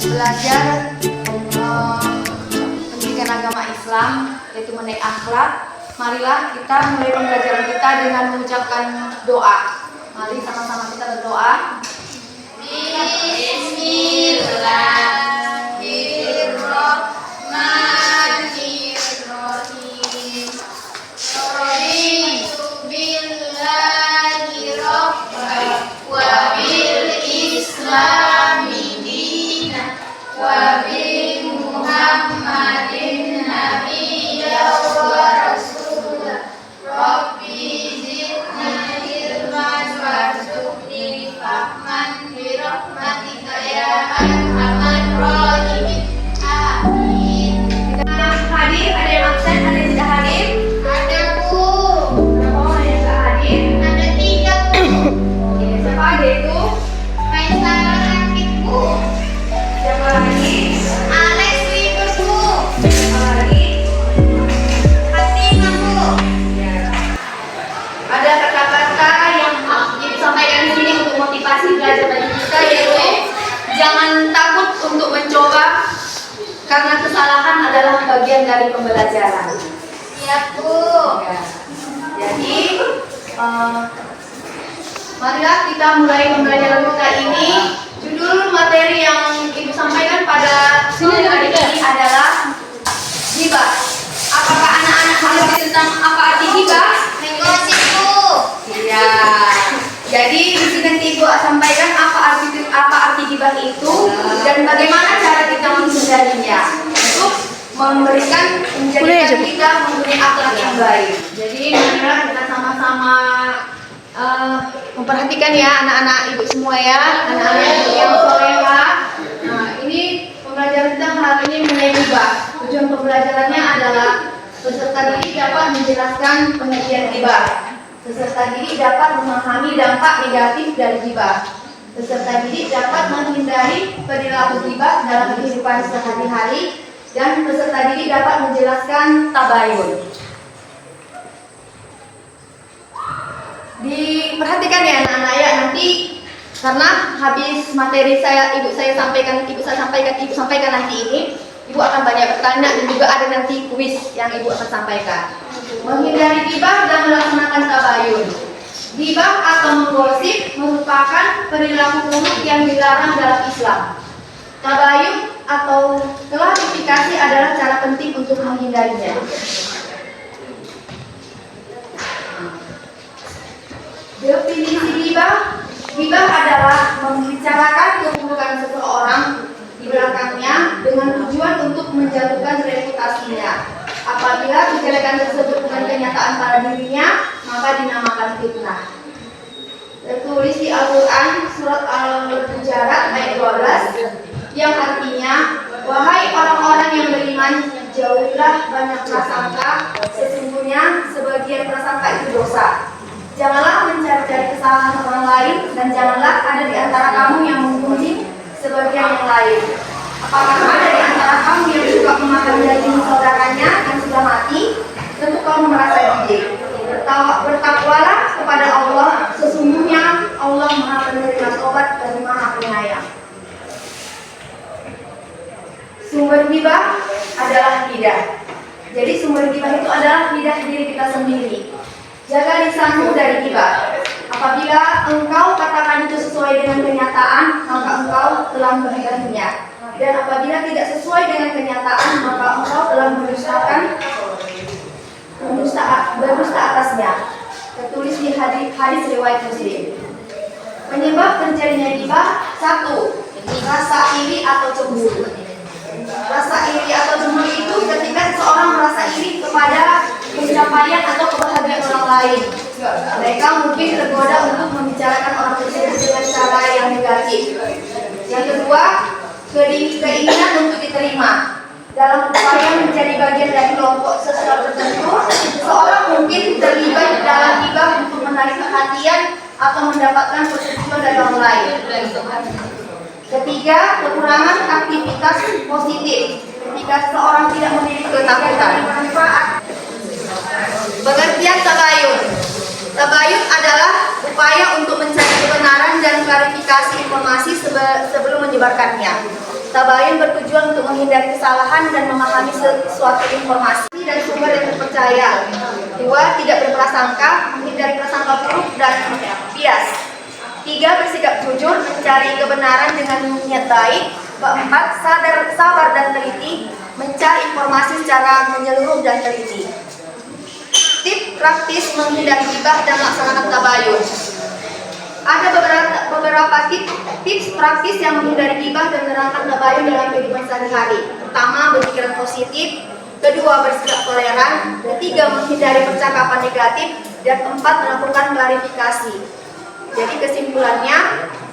belajar pendidikan agama Islam, yaitu mengenai akhlak. Marilah kita mulai pembelajaran kita dengan mengucapkan doa. Mari sama-sama kita berdoa. Bismillahirrahmanirrahim. Raditu billahi rabban wa bil islami dinan wa bi Muhammadin nabiyyan wa rasulan. Rabbi zidni ilman warzuqni fahman bi rahmatika ya arhamar rahimin. Amin. Hadir, ada yang absen, ada yang tidak hadir? Ada, Bu. Oh, yang tidak hadir? Ada 3, Bu. Oke, siapa ada itu? Maisara Rakit, Bu. Siapa lagi? Alex Wiber, Bu. Siapa lagi? Fatima, Bu. Ya. Ada kata-kata yang disampaikan di sini untuk motivasi belajar bagi kita, yaitu jangan takut untuk mencoba, karena kesalahan adalah bagian dari pembelajaran. Siap, Bu. Ya. Jadi, marilah kita mulai pembelajaran kita ini. Judul materi yang Ibu sampaikan pada sore hari ini adalah ghibah. Apakah anak-anak mengerti tentang apa arti ghibah? Mengerti, Bu. Iya. Jadi di sini nanti Ibu sampaikan apa arti ghibah itu dan bagaimana cara kita menghindarinya untuk menjadikan kita mempunyai akhlak yang baik. Jadi marilah kita sama-sama memperhatikan ya anak-anak Ibu semua ya, anak-anak Ibu yang soleha. Nah, ini pembelajaran kita hari ini mengenai ghibah. Tujuan pembelajarannya adalah peserta didik dapat menjelaskan pengertian ghibah. Peserta didik dapat memahami dampak negatif dari ghibah. Peserta didik dapat menghindari perilaku ghibah dalam kehidupan sehari-hari, dan peserta didik dapat menjelaskan tabayun. Diperhatikan ya anak-anak ya, nanti karena habis materi ibu sampaikan nanti ini, Ibu akan banyak bertanya dan juga ada nanti kuis yang Ibu akan sampaikan. Menghindari ghibah dan melaksanakan tabayun. Ghibah atau menggosip merupakan perilaku buruk yang dilarang dalam Islam. Tabayun atau klarifikasi adalah cara penting untuk menghindarinya. Definisi ghibah. Ghibah adalah membicarakan keburukan seseorang di belakangnya dengan tujuan untuk menjatuhkan reputasinya. Apabila kejelekan tersebut bukan kenyataan pada dirinya, maka dinamakan fitnah. Tertulis di Al-Quran surat Al-Hujurat ayat 12 yang artinya, wahai orang-orang yang beriman, jauhilah banyak prasangka, sesungguhnya sebagian prasangka itu dosa. Janganlah mencari-cari kesalahan orang lain, dan janganlah ada di antara kamu yang memuji sebagian yang lain. Apakah ada di antara kamu yang suka memakan daging saudaranya yang sudah mati? Tentu kamu merasa jijik. Bertakwalah kepada Allah, sesungguhnya Allah Maha Penerima Taubat dan Maha Penyayang. Sumber ghibah adalah lidah. Jadi sumber ghibah itu adalah lidah diri kita sendiri. Jaga lisanmu dari ghibah. Apabila engkau katakan itu sesuai dengan kenyataan, maka engkau telah menghindarinya. Dan apabila tidak sesuai dengan kenyataan, maka engkau telah berdusta atasnya. Tertulis di hadis riwayat Muslim. Penyebab terjadinya ghibah: 1. Rasa iri atau cemburu. Rasa iri atau cemburu itu ketika seseorang merasa iri kepada pencapaian atau kebahagiaan orang lain. Mereka mungkin tergoda untuk membicarakan orang tersebut dengan cara yang negatif. Yang kedua, keinginan untuk diterima. Dalam upaya menjadi bagian dari kelompok sosial tertentu, seseorang mungkin terlibat dalam ghibah untuk menarik perhatian atau mendapatkan persetujuan dari orang lain. Ketiga, kekurangan aktivitas positif. Ketika seseorang tidak memiliki ketakutan. Pengertian tabayun. Tabayun adalah upaya untuk mencari kebenaran dan mengklarifikasi informasi sebelum menyebarkannya. Tabayun bertujuan untuk menghindari kesalahan dan memahami suatu informasi dan sumber yang terpercaya. 2. Tidak berprasangka, menghindari prasangka buruk dan bias. 3. Bersikap jujur, mencari kebenaran dengan niat baik. 4. Sabar dan teliti, mencari informasi secara menyeluruh dan teliti. Tips praktis menghindari gibah dan melaksanakan tabayun. Ada beberapa tips praktis yang menghindari gibah dan menerapkan tabayun dalam kehidupan sehari-hari. Pertama, berpikiran positif. Kedua, bersikap toleran. Ketiga, menghindari percakapan negatif. Dan keempat, melakukan klarifikasi. Jadi kesimpulannya,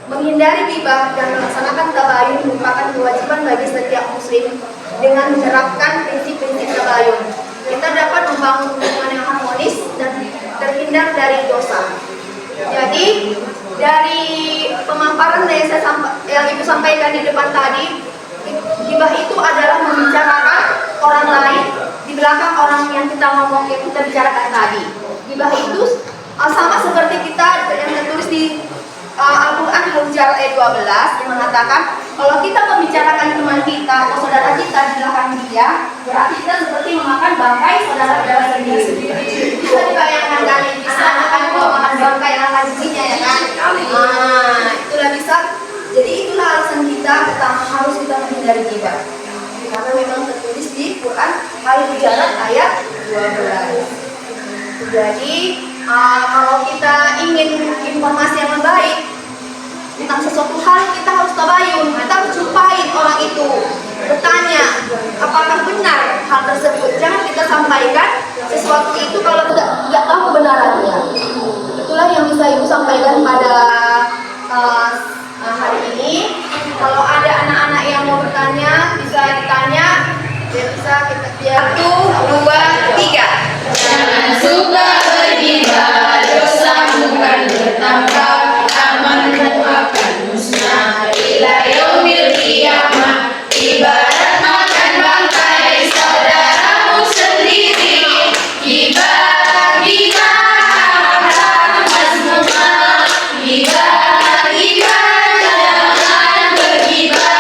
menghindari gibah dan melaksanakan tabayun merupakan kewajiban bagi setiap muslim. Dengan menerapkan prinsip-prinsip tabayun, kita dapat membangun hubungan yang harmonis dan terhindar dari dosa. Jadi dari pemaparan yang Ibu sampaikan di depan tadi, gibah itu adalah membicarakan orang lain di belakang orang yang kita bicarakan tadi. Gibah itu sama seperti kita yang tertulis di Al-Quran Al-Hujurat ayat 12 yang mengatakan kalau kita membicarakan teman kita atau saudara kita di belakang dia, berarti kita seperti memakan bangkai saudara-saudara sendiri. Bisa dibayangkan kan, bisa makan makan bangkai yang akan giginya ya kan? Itulah bisa. Jadi itulah alasan kita pertama harus kita menghindari gibah. Karena memang tertulis di Quran Al-Hujurat ayat 12. Jadi kalau kita ingin informasi yang baik tentang sesuatu hal, kita harus tabayun, kita harus jumpain orang itu, bertanya apakah benar hal tersebut. Jangan kita sampaikan sesuatu itu kalau tidak tahu kebenarannya. Itulah yang bisa Ibu sampaikan pada hari ini. Kalau ada anak-anak yang mau bertanya, bisa ditanya. Bisa kita 1, 2, 3. Jangan suka bergibah, dosa bukan bertambah, amanmu akan musnah ila yaumil qiyamah. Ibarat makan bangkai saudaramu sendiri. Gibah, gibah, haram mazmumah. Gibah, gibah, jangan bergibah.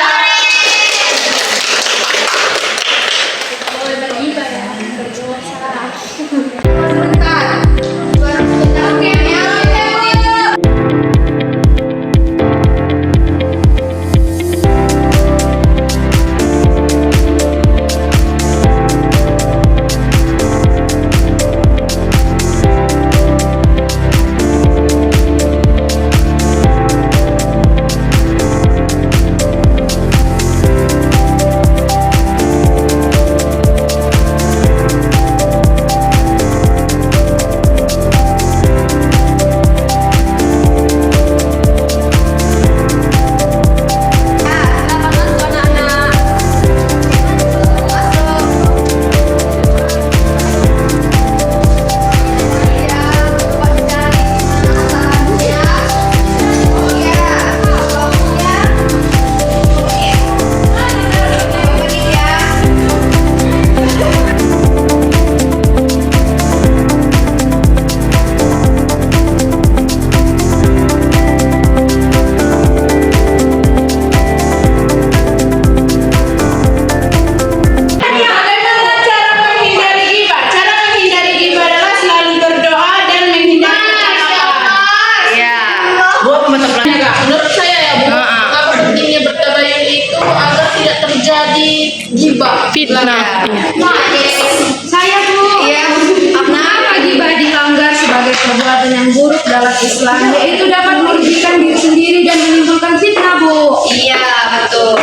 Gibah, fitnah. Saya Bu, kenapa gibah dilanggar sebagai perbuatan yang buruk dalam Islam, yaitu dapat merugikan diri sendiri dan menimbulkan fitnah Bu. Iya, betul.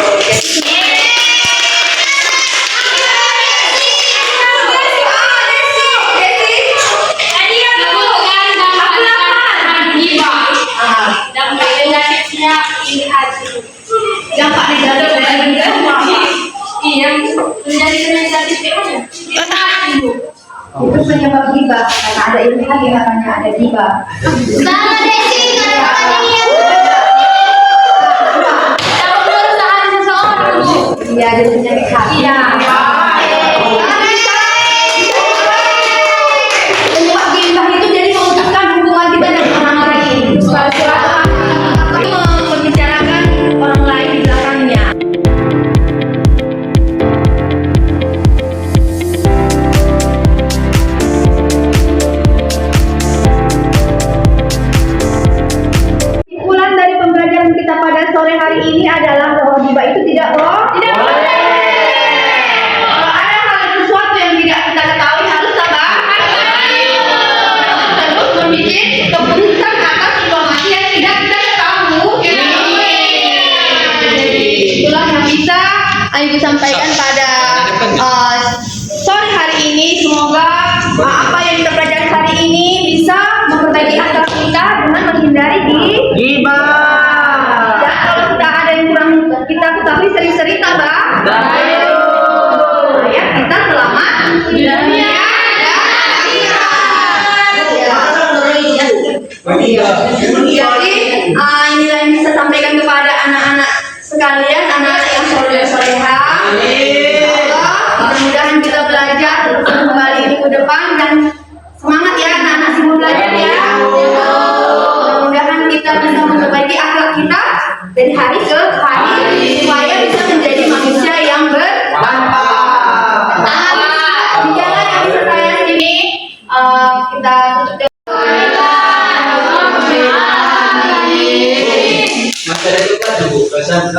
Dampak negatif iya, menjadi negatif aja. Itu penyebab gibah karena ada ilmiah yang namanya ada gibah. Sama Desi, dapat merusak seseorang Bu. Iya, jadi penyakit hati. Iya. Penyebab gibah itu jadi memutuskan hubungan kita dengan orang lain. Suatu pada sore hari ini adalah bahwa gibah itu tidak boleh. Kalau ada hal sesuatu yang tidak kita ketahui harus apa? Terus membuat keputusan atas informasi yang tidak kita ketahui. Itulah yang bisa Ibu sampaikan pada sore hari ini. Semoga apa yang kita pelajari hari ini bisa memperbaiki akhlak kita dengan menghindari Gibah. dan kalau kita ada yang kurang kita ketahui sering-sering tabah. Ya, kita selamat di dunia dan akhirat. Jadi inilah yang bisa sampaikan kepada anak-anak sekalian, anak-anak yang soleh-solehah. Mudah-mudahan kita belajar terus kembali minggu depan dan semangat ya anak-anak semua belajar ya. Mudah-mudahan kita bisa memperbaiki akhlak kita dari hari ke hari supaya bisa menjadi manusia yang bermanfaat. Demikianlah yang bisa saya sini kita tutup. Masyarakat juga pesan